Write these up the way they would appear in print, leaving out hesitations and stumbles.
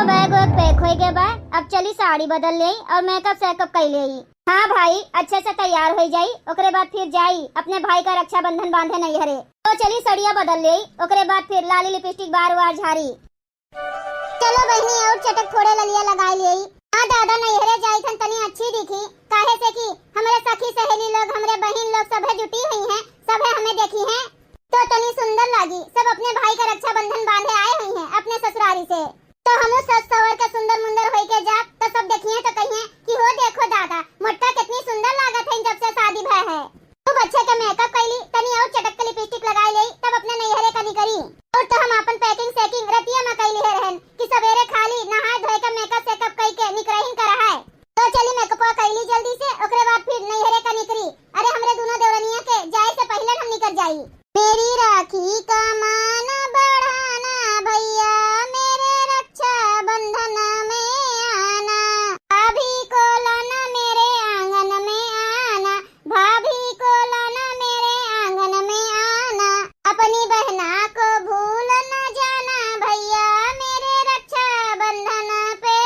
Bag वैग pack हो गए बा। अब चली साड़ी बदल ले और मेकअप सेकअप कर ले। हाँ भाई, अच्छे से तैयार हो जाई, ओकरे बाद फिर जाई अपने भाई का रक्षाबंधन बांधे नहीं हरे। तो चली सड़िया बदल ले, ओकरे बाद फिर लाली लिपस्टिक बार बार झाड़ी। चलो बहनी और चटक थोड़े ललिया लगाई ले। हाँ दादा नहीं हरे जाई थन तनी अच्छी दिखी, काहे से कि हमारे सखी सहेली लोग, हमारे बहन लोग सभे जुटी हुई हैं, सभे हमें देखी हैं तो तनी सुंदर लगी। सब अपने भाई का रक्षाबंधन बांधे आए हुई हैं अपने ससुरारी से। तो हम सस सवर के सुंदर मुंदर होई के जा तो सब देखिए तो कहिए कि हो देखो दादा मोटा कितनी सुंदर लागत है जब से शादी भय है। तो बच्चे के मेकअप कैली तनी और चटक के लिपस्टिक लगाई ले, तब अपने नैहरे का निकरी। और तो हम अपन पैकिंग सेकिंग रतिया में कैली है रहन कि सवेरे खाली नहा धोए के मेकअप सेकअप कई के निकरहिन करा है। तो चली मेकअप कैली जल्दी से, ओकरे बाद फिर नैहरे का निकरी। अरे हमरे दोनों देवरनिया के जाए से पहले हम निकल जाई। मेरी राखी का मान बढ़ाना भैया, मेरे रक्षा बंधन में आना, भाभी को लाना मेरे आंगन में आना, भाभी को लाना मेरे आंगन में आना, अपनी बहना को भूल न जाना भैया, मेरे रक्षा बंधन पे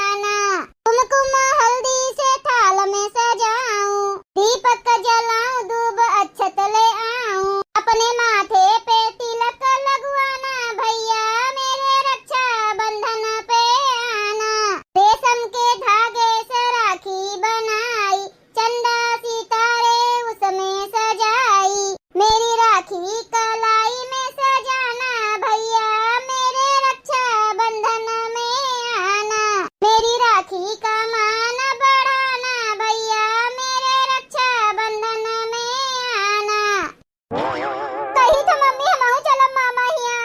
आना। कुमकुम हल्दी से थाल में सजाऊं, दीपक जलाऊं, दूब अक्षत ले आऊं, अपने माथे पे तिलक लगवाना भैया, मेरे रक्षा बंधन पे आना। रेशम के धागे से राखी बनाई, चंदा सितारे उसमें सजाई, मेरी राखी कलाई में सजाना भैया, मेरे रक्षा बंधन में आना। मेरी राखी का मान बढ़ाना भैया, मेरे रक्षा बंधन में आना। कही तो मम्मी हमहु चलब मामा हिया,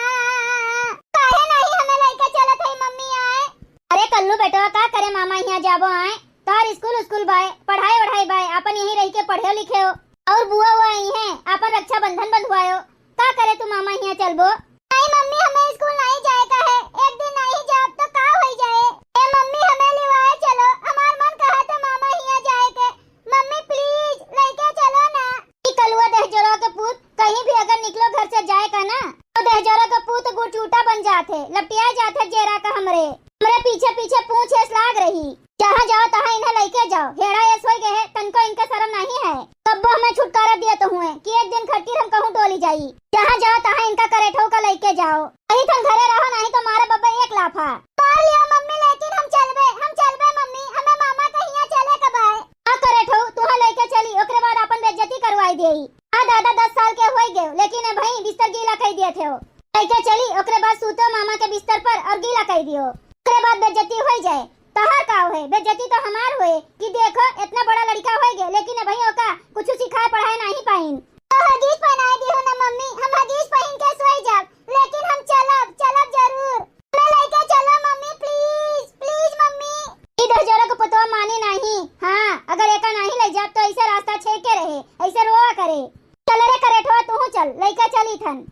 काहे नहीं हमें लेके चलत है मम्मी आए। अरे कल्लू बेटवा का करे मामा हिया जाबो आए, तार स्कूल बाय, पढ़ाई वढ़ाई बाय, अपन यहीं रह के पढ़े लिखे हो और बुआ हुआ ही है अपन रक्षाबंधन बंधवायो। का करे तू मामा हिया चलबो। नहीं मम्मी हमें स्कूल नहीं जाए का है, एक दिन नहीं जाब तो का हो जाए। ए मम्मी हमें लिवाए चलो, हमार मन कहा था मामा हिया जाए के, मम्मी प्लीज लेके चलो ना। ई कलुआ दहजोरा के पूत कहीं भी अगर निकलो घर से जाए का ना तो दहजोरा का पूत गुटूटा बन जाते, लपटिया जाते जेरा का हमरे पीछे पीछे पूछे लाग रही। जहाँ जाओ तहाँ इन्हें लेके जाओ, हेड़ा ये सोई गए है, तनको इनका शर्म नहीं है। तब हमें छुटकारा दिया तो हुए कि एक दिन खट्टी हम कहूँ डोली जाई। जहाँ जाओ तहाँ इनका करेठो का लेके जाओ, कहीं तुम घरे रहो नहीं तो मारे बब्बा एक लाफा मार लिया मम्मी। लेकिन हम चलबे मम्मी, हमें मामा कहिया चले कब आए। हाँ करेठो तुहा लेके चली, ओकरे बाद अपन बेइज्जती करवाई देई। हाँ दादा 10 साल के होई गए, लेकिन भाई बिस्तर गीला कर दिए थे। लेके चली, ओकरे बाद सूतो मामा के बिस्तर पर और गीला कर दियो, ओकरे बाद बेइज्जती हो जाए। तहार का है बेइज्जती तो हमार होए कि देखो इतना बड़ा लड़का हो गए, लेकिन भैया का कुछ सिखाए पढ़ाए नहीं पाइन। तो हगीज पहनाए दी हो ना मम्मी, हम हगीज पहन के सोई जाब, लेकिन हम चलब जरूर। मैं लेके चलो मम्मी प्लीज प्लीज मम्मी। इधर जरा को पतो माने नहीं। हाँ अगर एका नहीं ले जाब तो ऐसे रास्ता छेके रहे, ऐसे रोआ करे। चल रे करेठवा तू चल, लेके चली थन।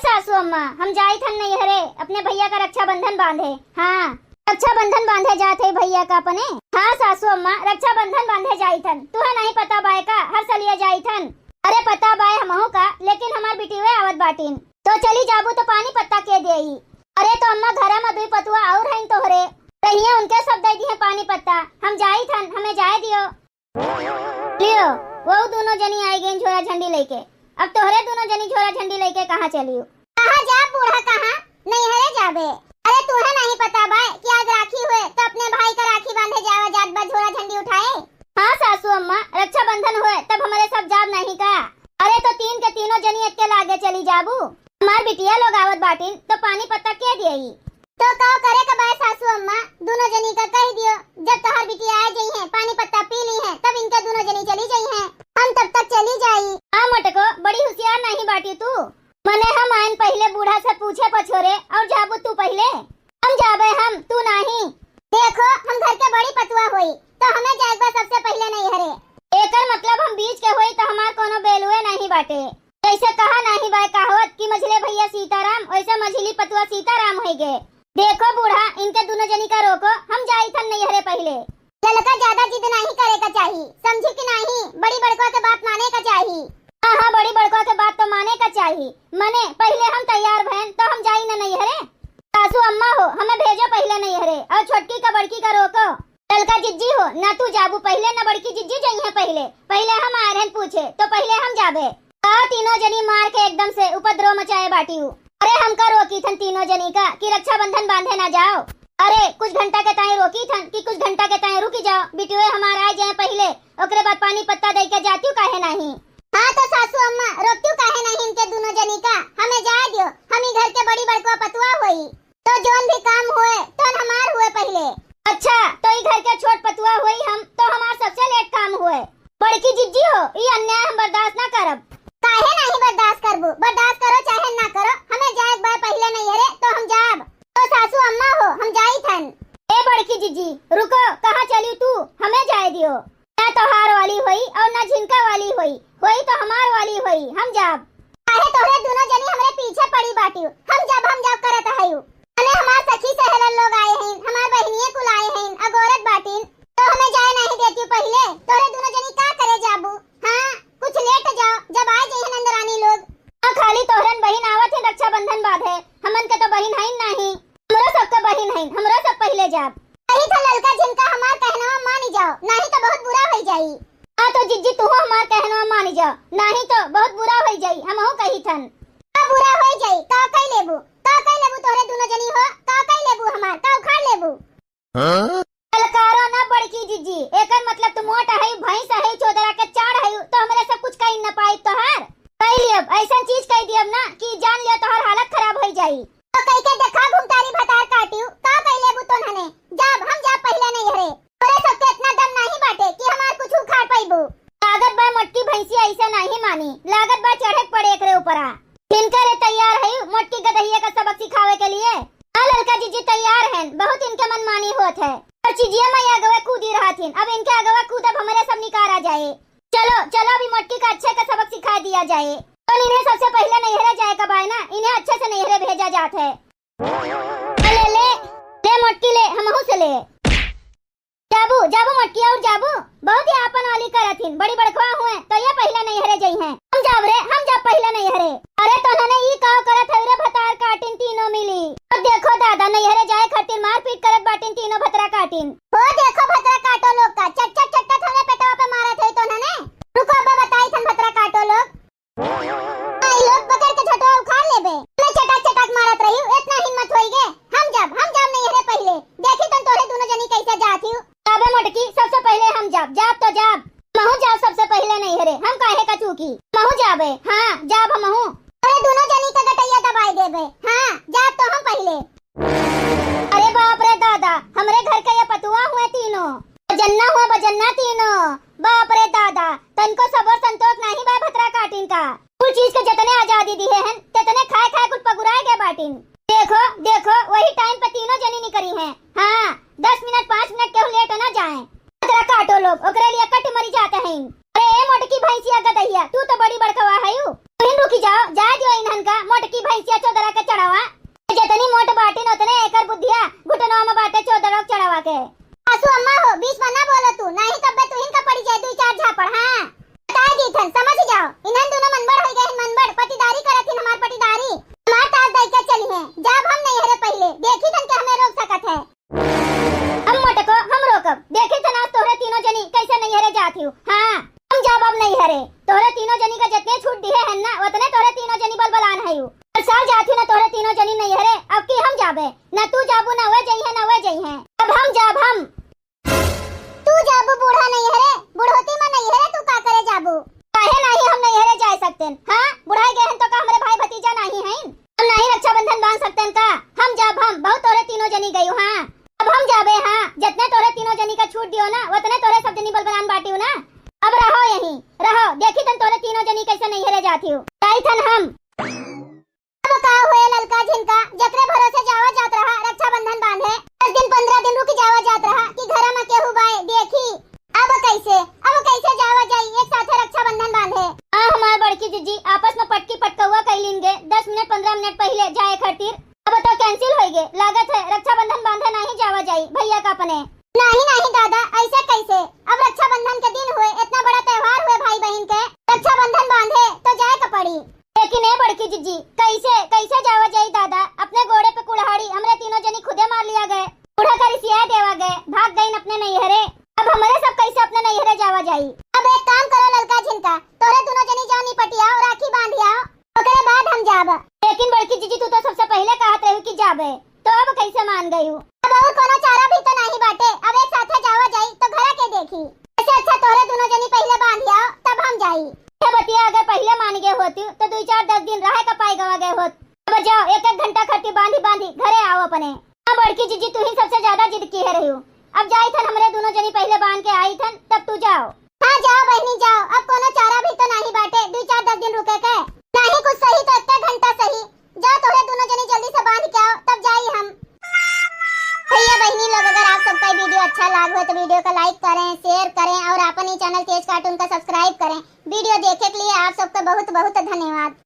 सासू अम्मा हम जाई थन नहीं हरे अपने भैया का रक्षाबंधन बांधे। हाँ रक्षाबंधन बांधे जाते भैया का अपने। हाँ सासू अम्मा रक्षाबंधन बांधे जाई थन, तुहा नहीं पता बाय का हर सलिया जाई थन। अरे पता बाय हमहू का, लेकिन हमार बिटिवे आवत बाटिन तो चली जाबू तो पानी पत्ता के देई। अरे तो अम्मा घरा में दुई पतुआ और हैं तोहरे, रहिए उनके सब दे दिए पानी पत्ता। हम जाई थन, हमें जाए दियो। लियो वो दोनों जनी आई गई झोरा झंडी लेके। अब तोहरे दोनों जनी झोरा झंडी लेके कहाँ चलियो। कहाँ जा बूढ़ा, कहाँ नहीं हरे जाबे। अरे तुम्हें नहीं पता बाय कि आज राखी हुए तो अपने भाई का राखी बांधे जावा जात बा झोरा झंडी उठाए। हाँ सासू अम्मा रक्षाबंधन हुए तब हमारे सब जाब नहीं का। अरे तो तीन के तीनों जनी एक के लागे चली जाबू, हमार बिटिया लोग आवत बाटिन तो पानी पत्ता के दियई। तो का करे का बाय सासू अम्मा, दोनों जनी का कह दियो जब तोहर बिटिया आ गई है पानी पत्ता पी ली है तब इनके दोनों जनी चली गई है, हम तब तक चली जाई। हाँ मटको बड़ी होशियार नहीं बाटी तू, मने हम आइन पहले बूढ़ा से पूछे पछोरे और जाबू तू पहले। हम जाबे हम तू नहीं। देखो हम घर के बड़ी पतुआ होई तो हमें जाएगा सबसे पहले नहीं हरे। एकर मतलब हम बीच के होई तो हमार कोनो बेलुए नहीं बाटे। जैसे कहा नहीं बाय कहावत कि मझले भैया सीताराम, वैसे मझली पतुआ सीताराम हो गए। देखो बूढ़ा इनके दोनों जनी का रोको, हम जाई थन नहीं हरे पहले। लड़का ज्यादा जिद नहीं करे का चाहिए, समझी कि नहीं, बड़ी बड़का के बात माने का चाहिए। हाँ बड़ी बड़का के बात तो माने का चाहिए, मने पहले हम तैयार भैन तो हम जाई न नहीं हरे। जाबू पहले न बड़की जिज्जी जाई है पहले पहले हम आए रहन पूछे तो पहले हम जाबे। तीनों जनी मार के एकदम से उपद्रव मचाए बाटी हूँ। अरे हमका रोकी थन तीनों जनी का कि रक्षाबंधन बांधे ना जाओ। अरे कुछ घंटा के ताई रोकी थन कि कुछ घंटा के ताई रुकी जाओ बिटियों हमारा आ जाए पहले ओकरे बाद पानी पत्ता दे के जाती काहे नहीं। हाँ तो सासू अम्मा रोकती काहे नहीं इनके दोनों जनी का हमें जाए दियो। हम ही घर के बड़ी बड़को पतुआ होई तो जोन भी काम हुए तो हमार हुए पहले। अच्छा तो ई घर के छोट पतुआ हुई हम तो हमार सबसे लेट काम हुए। बड़की जिज्जी हो ये अन्याय हम बर्दाश्त ना करब। काहे नहीं बर्दाश्त करबू बर्दाश्त करो चाहे ना करो हमें जाए बार पहले नहीं हरे तो हम जाब। तो सासू अम्मा हो हम जाई थन। ए बड़की जिज्जी रुको कहाँ चली तू हमें जाए दियो। ना तोहार वाली हुई और ना झिनका वाली हुई तो हमार वाली हुई हम जाब। काहे तोहरे दोनों जनी हमरे पीछे पड़ी बाटी हम जाब करत हयू। अने हमार सखी सहेलन लोग आए हैं हमार बहनिये कुल आए हैं अगोरत बाटीन तो हमें जाए नहीं देती पहले तोरे दोनों जनी का करे जाबू। हाँ कुछ लेट जाओ जब आ जाए नंदरानी लोग। खाली तोहरन बहन आवत है रक्षाबंधन बांधे हमन के तो बहन है नहीं हमरो सब के बहन है हमरो सब पहले जाब। कही था ललका झिनका हमार कहना मान जाओ नहीं तो बहुत बुरा हो जाई। हाँ तो जिज्जी तू हमार कहना मान जाओ नहीं तो बहुत बुरा हो जाई हम हो कही थन। का बुरा हो जाई का कई लेबू तोहरे दोनों जनी हो का कई लेबू हमार का उखाड़ लेबू। ललकारो ना बड़की जिज्जी एकर मतलब तू मोट है भैंस है चोदरा के चाड़ है तो हमरे सब कुछ कहीं न पाई तोहार कई लियब ऐसा चीज कह दियब ना कि जान लियो तोहर हालत खराब हो जाई। तो कई के देखा घुमतारी भतार काटियो का कई लेबू तो नने जब हम जा पहले नहीं हरे तोरे सबके इतना दम नहीं बाटे कि हमार कुछ उखाड़ पाइबू। लागत बा मोटकी भैंसी ऐसा नहीं मानी लागत बा चढ़े पड़े एकरे ऊपरा इनका रे तैयार है मोटकी गदहिया का सबक सिखावे के लिए। हां लड़का जीजी तैयार हैं बहुत इनके मनमानी होत है और चीजिया मैं अगवा कूदी रहा थी अब इनके अगवा कूदब हमारे सब निकारा जाए। चलो चलो अभी मोटकी का अच्छे का सबक सिखा दिया जाए। तो इन्हें सबसे पहले नैहरे जाए कब आए ना इन्हें अच्छे से नैहरे भेजा जात है। ले मोटकी ले हमहू से ले जाबू मोटकी और जाबू बहुत ही आपन वाली करथिन बड़ी बड़खवा हुए तो ये पहले नैहरे जई हैं हम जाब पहले नैहरे। अरे तो नने ई काव करत है रे भतार काटिन तीनों मिली तो देखो दादा नैहरे जाए खातिर मार पीट करत बाटिन तीनों भतरा काटिन। हो देखो भतरा काटो लोग का चट हमें पेटवा पे मारत है तो नने रुको अब बताई थन भतरा काटो लोग आई लोग पकड़ के झटवा उखाड़ लेबे मैं चटाक मारत रही इतना हिम्मत होई गे। हम जाब नैहरे पहले देखी तन तोरे दोनों जनी कैसे जाती अबे मोटकी सबसे पहले हम जाब तो जाब महू जाब सबसे पहले नैहरे हम काहे का चूकी महू जाबे। हाँ जाब हमहू अरे दोनों जनी का गटैया दबाई देबे। हाँ जाब तो हम पहले। अरे बाप रे दादा हमरे घर के ये पतुआ हुए तीनों बजन्ना तीनों बाप रे दादा तनको सबर संतोष नहीं बा भतरा काटिन का कुछ चीज के जतने आजादी दी है ततने खाए कुछ पगुराए गए बाटिन। देखो वही टाइम पे तीनों जनी निकली हैं। हाँ 10 मिनट 5 मिनट के लेट ना जाए भतरा काटो लोग ओकरे लिए कट मरी जाते हैं। अरे ए मोटकी भैंसिया गदहिया तू तो बड़ी बड़कवा है तुम रुकी जाओ जा दियो इन्हन का मोटकी भैंसिया चौदरा के चढ़ावा जतनी मोट बाटिन उतने एकर बुद्धिया घुटनवा में बाटे चौदरा चढ़ावा के। सासू अम्मा हो बीच में ना बोलो तू नहीं तब तू इनका पड़ी जाए 2-4 झापड़। हाँ बता दी थन समझ जाओ इन्हन दोनों मनबड़ हो गए मनबड़ पटीदारी करत हमार पटीदारी हमार ताज दई के चली है जब हम नहीं हरे पहले देखी तन के हमें रोक सकत है। हम मोटको हम रोकब देखी तन आज तोहरे तीनों जनी कैसे नहीं हरे जाती हूँ। हाँ हम जब अब नहीं हरे तोहरे तीनों जनी का जितने छूट दिए हैं ना उतने तोहरे तीनों जनी बलबलान है साल जाती ना तोहरे तीनों जनी नहीं हरे अब की हम जाबे ना तू जाबू ना वे जई है अब हम जाब हम तू जाबू बूढ़ा नहीं हरे बुढ़ोती में नहीं हरे तू का करे जाबू काहे नहीं हम नहीं हरे जा सकते। हाँ बुढ़ाई गए हैं तो का हमारे भाई भतीजा नहीं है हम नहीं रक्षाबंधन बांध सकते का हम जाब हम बहुत तोहरे तीनों जनी गई। हाँ अब हम जाबे। हाँ जितने तोहरे तीनों जनी का छूट दियो ना उतने तोहरे सब जनी बलबलान बाटी ना अब रहो यहीं रहो देखी तन तोहरे तीनों जनी कैसे नहीं हरे जाती हूँ थन हम। अब का हुए ललका झिनका जकरे भरोसे जावा जात रहा रक्षाबंधन बांधे 10 दिन 15 दिन रुक जावा जात रहा कि घर में केहू बाए देखी अब कैसे जावा जाई एक साथ रक्षाबंधन बांधे। हमार बड़की जीजी आपस में पटकी पटकवा कैलिन गे 10 मिनट 15 मिनट पहले जाए खातिर अब तो कैंसिल होई गे लागत है रक्षाबंधन बांधे नहीं जावा जाई भैया का अपने। नहीं दादा ऐसे कैसे अब रक्षाबंधन के दिन हुए इतना बड़ा त्योहार हुए भाई बहन के रक्षाबंधन बांधे तो जाए का पड़ी। लेकिन ए बड़की जीजी कैसे जावा जाई दादा अपने घोड़े पे कुल्हाड़ी हमरे तीनों जनी खुदे मार लिया गए बूढ़ा का रिसिया देवा गए भाग गई अपने नहीं हरे अब हमारे सब कैसे जाबे तो अब कैसे मान गई हूँ। अब और कोनो चारा भी तो नहीं बाटे। अब एक साथ जावा जाई तो घर के देखी। ऐसे अच्छा तोरे दोनों जनी पहले बांध आओ तब हम जाई। ये बतिया अगर पहले मान गए होती तो 2-4-10 दिन रहे का पाई गवा गए होत। अब जाओ 1-1 घंटा खटी बांधी घरे आओ अपने। हाँ बड़की जीजी तू ही सबसे ज्यादा जिद की है रही हूँ। अब जाई थन हमरे दोनों जनी पहले बांध के आई थन तब तू जाओ। हाँ जाओ बहनी जाओ। अब कोनो चारा भी तो नहीं बाटे। 2-4-10 दिन रुके के नहीं कुछ सही तो 1 घंटा सही। जा तोरे दोनों जनी जल्दी से बांध के आओ तब जाई हम। भैया बहनी लोग अगर आप सबका वीडियो अच्छा लगा हो तो वीडियो को लाइक करें, शेयर करें और अपने चैनल तेज कार्टून का सब्सक्राइब करें। वीडियो देखने के लिए आप सबका बहुत बहुत धन्यवाद।